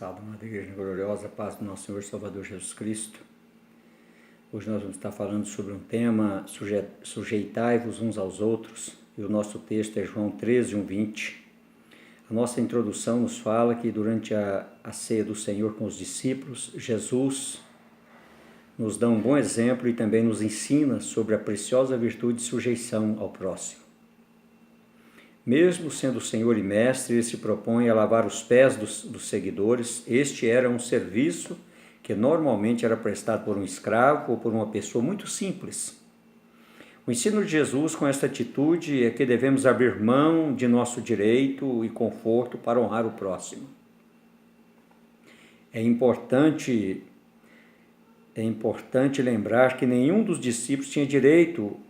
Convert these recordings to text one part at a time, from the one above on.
Salve, amada Igreja Gloriosa, paz do nosso Senhor Salvador Jesus Cristo. Hoje nós vamos estar falando sobre um tema, sujeitai-vos uns aos outros, e o nosso texto é João 13, 20. A nossa introdução nos fala que durante a ceia do Senhor com os discípulos, Jesus nos dá um bom exemplo e também nos ensina sobre a preciosa virtude de sujeição ao próximo. Mesmo sendo Senhor e Mestre, ele se propõe a lavar os pés dos seguidores. Este era um serviço que normalmente era prestado por um escravo ou por uma pessoa muito simples. O ensino de Jesus com esta atitude é que devemos abrir mão de nosso direito e conforto para honrar o próximo. É importante lembrar que nenhum dos discípulos tinha direito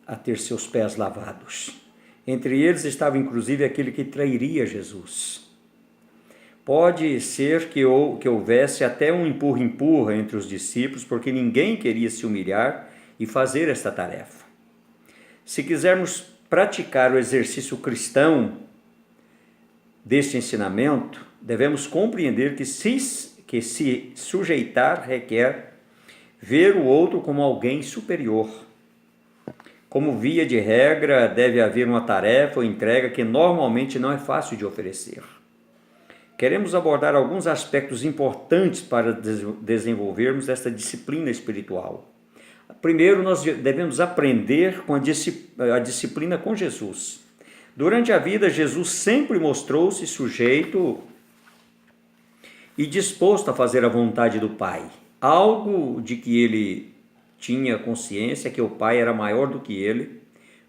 a ter seus pés lavados. Entre eles estava inclusive aquele que trairia Jesus. Pode ser que houvesse até um empurra-empurra entre os discípulos, porque ninguém queria se humilhar e fazer esta tarefa. Se quisermos praticar o exercício cristão deste ensinamento, devemos compreender que se sujeitar requer ver o outro como alguém superior. Como via de regra, deve haver uma tarefa ou entrega que normalmente não é fácil de oferecer. Queremos abordar alguns aspectos importantes para desenvolvermos esta disciplina espiritual. Primeiro, nós devemos aprender com a disciplina com Jesus. Durante a vida, Jesus sempre mostrou-se sujeito e disposto a fazer a vontade do Pai. Algo de que ele tinha consciência que o Pai era maior do que ele,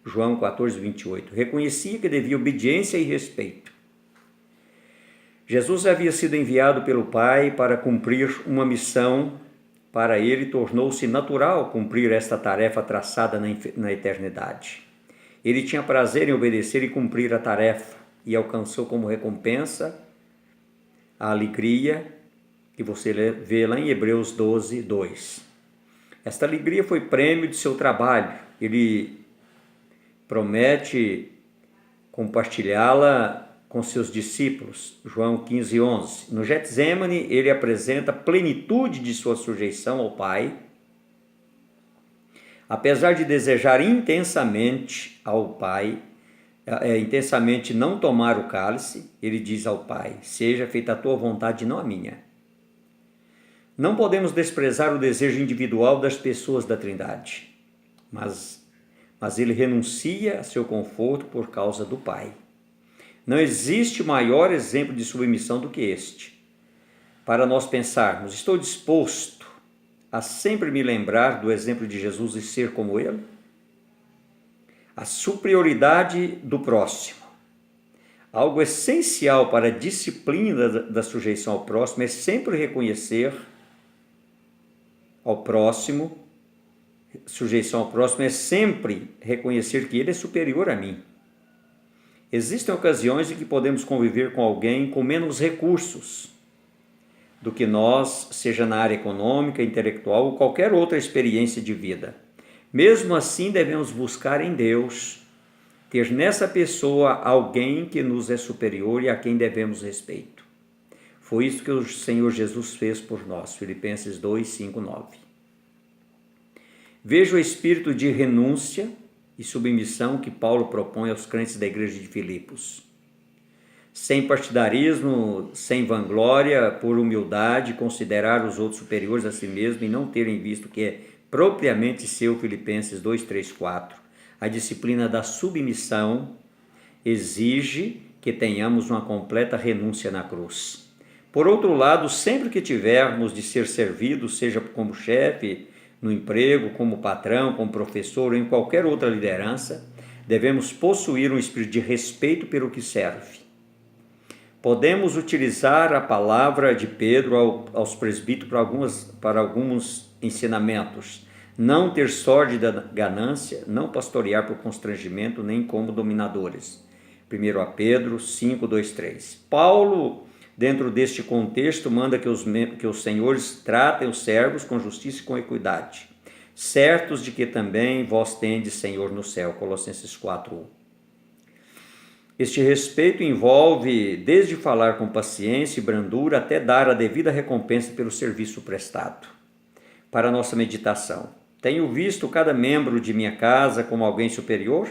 João 14, 28. Reconhecia que devia obediência e respeito. Jesus havia sido enviado pelo Pai para cumprir uma missão. Para ele, tornou-se natural cumprir esta tarefa traçada na eternidade. Ele tinha prazer em obedecer e cumprir a tarefa, e alcançou como recompensa a alegria que você vê lá em Hebreus 12, 2. Esta alegria foi prêmio de seu trabalho. Ele promete compartilhá-la com seus discípulos. João 15, 11. No Getsemane, ele apresenta a plenitude de sua sujeição ao Pai. Apesar de desejar intensamente ao Pai, intensamente não tomar o cálice, ele diz ao Pai: seja feita a tua vontade, não a minha. Não podemos desprezar o desejo individual das pessoas da Trindade, mas ele renuncia a seu conforto por causa do Pai. Não existe maior exemplo de submissão do que este. Para nós pensarmos, estou disposto a sempre me lembrar do exemplo de Jesus e ser como ele? A superioridade do próximo. Algo essencial para a disciplina da sujeição ao próximo é sempre reconhecer ao próximo, sujeição ao próximo é sempre reconhecer que ele é superior a mim. Existem ocasiões em que podemos conviver com alguém com menos recursos do que nós, seja na área econômica, intelectual ou qualquer outra experiência de vida. Mesmo assim, devemos buscar em Deus ter nessa pessoa alguém que nos é superior e a quem devemos respeito. Foi isso que o Senhor Jesus fez por nós. Filipenses 2, 5, 9. Veja o espírito de renúncia e submissão que Paulo propõe aos crentes da igreja de Filipos. Sem partidarismo, sem vanglória, por humildade, considerar os outros superiores a si mesmo e não terem visto que é propriamente seu. Filipenses 2, 3, 4. A disciplina da submissão exige que tenhamos uma completa renúncia na cruz. Por outro lado, sempre que tivermos de ser servidos, seja como chefe, no emprego, como patrão, como professor ou em qualquer outra liderança, devemos possuir um espírito de respeito pelo que serve. Podemos utilizar a palavra de Pedro aos presbíteros para alguns ensinamentos. Não ter sorte da ganância, não pastorear por constrangimento, nem como dominadores. 1 Pedro 5, 2, 3. Paulo, dentro deste contexto, manda que os senhores tratem os servos com justiça e com equidade, certos de que também vós tendes Senhor no céu. Colossenses 4, 1. Este respeito envolve desde falar com paciência e brandura até dar a devida recompensa pelo serviço prestado. Para a nossa meditação, tenho visto cada membro de minha casa como alguém superior?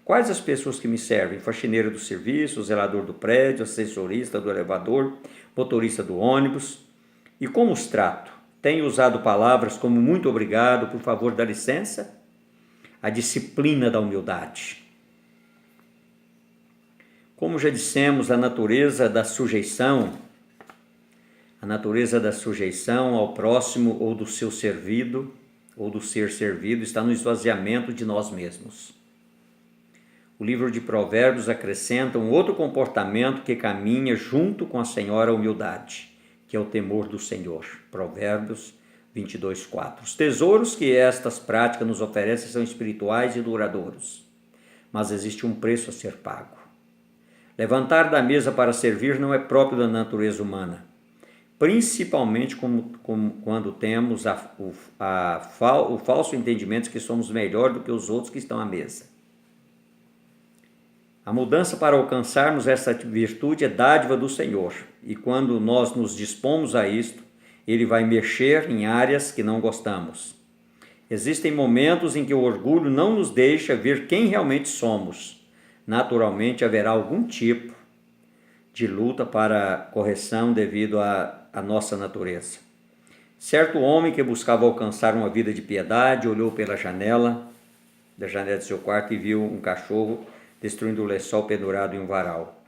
Quais as pessoas que me servem? Faxineiro do serviço, zelador do prédio, assessorista do elevador, motorista do ônibus. E como os trato? Tenho usado palavras como muito obrigado, por favor, dá licença? A disciplina da humildade. Como já dissemos, a natureza da sujeição ao próximo ou do seu servido, ou do ser servido, está no esvaziamento de nós mesmos. O livro de Provérbios acrescenta um outro comportamento que caminha junto com a senhora humildade, que é o temor do Senhor. Provérbios 22:4. Os tesouros que estas práticas nos oferecem são espirituais e duradouros, mas existe um preço a ser pago. Levantar da mesa para servir não é próprio da natureza humana, principalmente quando temos o falso entendimento de que somos melhor do que os outros que estão à mesa. A mudança para alcançarmos essa virtude é dádiva do Senhor, e quando nós nos dispomos a isto, Ele vai mexer em áreas que não gostamos. Existem momentos em que o orgulho não nos deixa ver quem realmente somos. Naturalmente haverá algum tipo de luta para correção devido à nossa natureza. Certo homem que buscava alcançar uma vida de piedade olhou pela janela de seu quarto e viu um cachorro destruindo o lençol pendurado em um varal.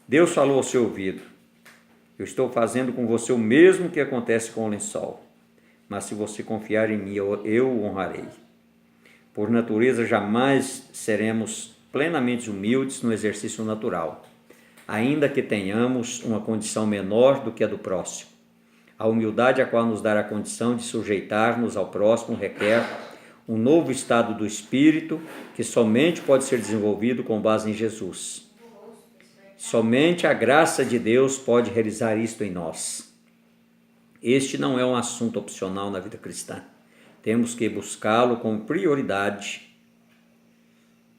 Deus falou ao seu ouvido: eu estou fazendo com você o mesmo que acontece com o lençol, mas se você confiar em mim, eu o honrarei. Por natureza, jamais seremos plenamente humildes no exercício natural, ainda que tenhamos uma condição menor do que a do próximo. A humildade a qual nos dá a condição de sujeitar-nos ao próximo requer um novo estado do espírito que somente pode ser desenvolvido com base em Jesus. Somente a graça de Deus pode realizar isto em nós. Este não é um assunto opcional na vida cristã. Temos que buscá-lo com prioridade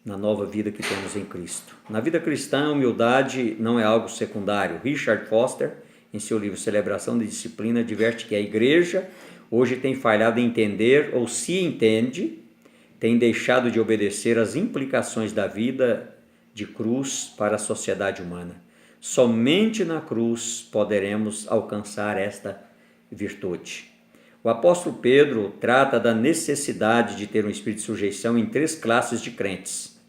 na nova vida que temos em Cristo. Na vida cristã, a humildade não é algo secundário. Richard Foster, em seu livro Celebração de Disciplina, adverte que a igreja hoje tem falhado em entender, ou se entende, tem deixado de obedecer às implicações da vida de cruz para a sociedade humana. Somente na cruz poderemos alcançar esta virtude. O apóstolo Pedro trata da necessidade de ter um espírito de sujeição em 3 classes de crentes.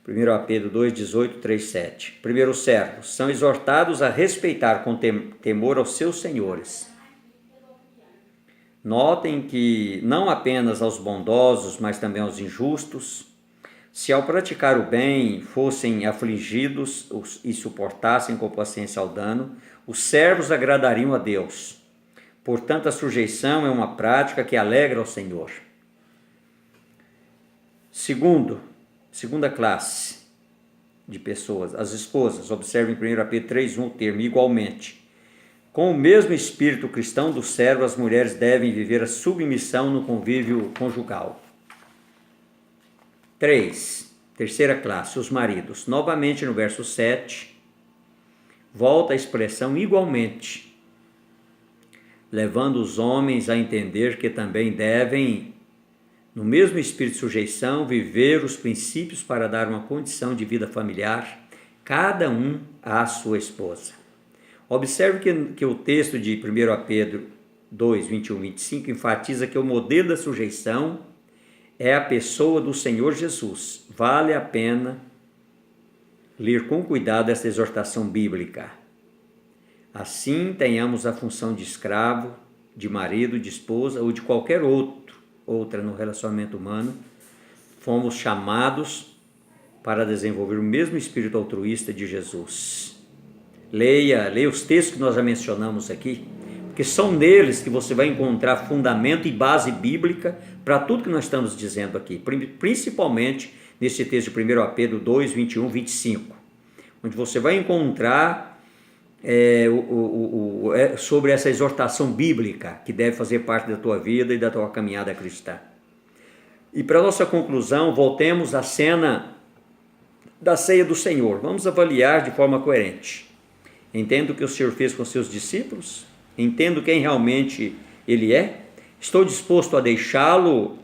1 Pedro 2:18, 3:7. Primeiro, os servos são exortados a respeitar com temor aos seus senhores. Notem que não apenas aos bondosos, mas também aos injustos, se ao praticar o bem fossem afligidos e suportassem com paciência ao dano, os servos agradariam a Deus. Portanto, a sujeição é uma prática que alegra ao Senhor. Segunda classe de pessoas, as esposas. Observe em 1 Pedro 3:1 o termo igualmente. Com o mesmo espírito cristão do servo, as mulheres devem viver a submissão no convívio conjugal. 3. Terceira classe, os maridos. Novamente no verso 7, volta a expressão igualmente, levando os homens a entender que também devem, no mesmo espírito de sujeição, viver os princípios para dar uma condição de vida familiar, cada um à sua esposa. Observe que o texto de 1 Pedro 2, 21 e 25 enfatiza que o modelo da sujeição é a pessoa do Senhor Jesus. Vale a pena ler com cuidado esta exortação bíblica. Assim, tenhamos a função de escravo, de marido, de esposa ou de qualquer outra no relacionamento humano, fomos chamados para desenvolver o mesmo espírito altruísta de Jesus. Leia os textos que nós já mencionamos aqui, porque são neles que você vai encontrar fundamento e base bíblica para tudo que nós estamos dizendo aqui, principalmente nesse texto de 1 Pedro 2, 21, 25, onde você vai encontrar sobre essa exortação bíblica que deve fazer parte da tua vida e da tua caminhada cristã. E para nossa conclusão, voltemos à cena da ceia do Senhor. Vamos avaliar de forma coerente. Entendo o que o Senhor fez com seus discípulos? Entendo quem realmente Ele é? Estou disposto a deixá-lo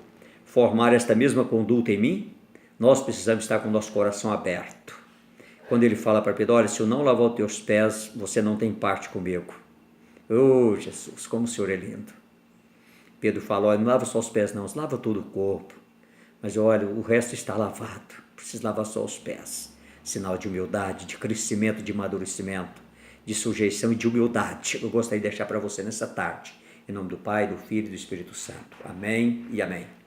formar esta mesma conduta em mim? Nós precisamos estar com o nosso coração aberto. Quando Ele fala para Pedro, olha, se eu não lavar os teus pés, você não tem parte comigo. Oh, Jesus, como o Senhor é lindo. Pedro fala, olha, não lava só os pés não, lava todo o corpo. Mas olha, o resto está lavado, precisa lavar só os pés. Sinal de humildade, de crescimento, de amadurecimento, de sujeição e de humildade. Eu gostaria de deixar para você nessa tarde. Em nome do Pai, do Filho e do Espírito Santo. Amém e amém.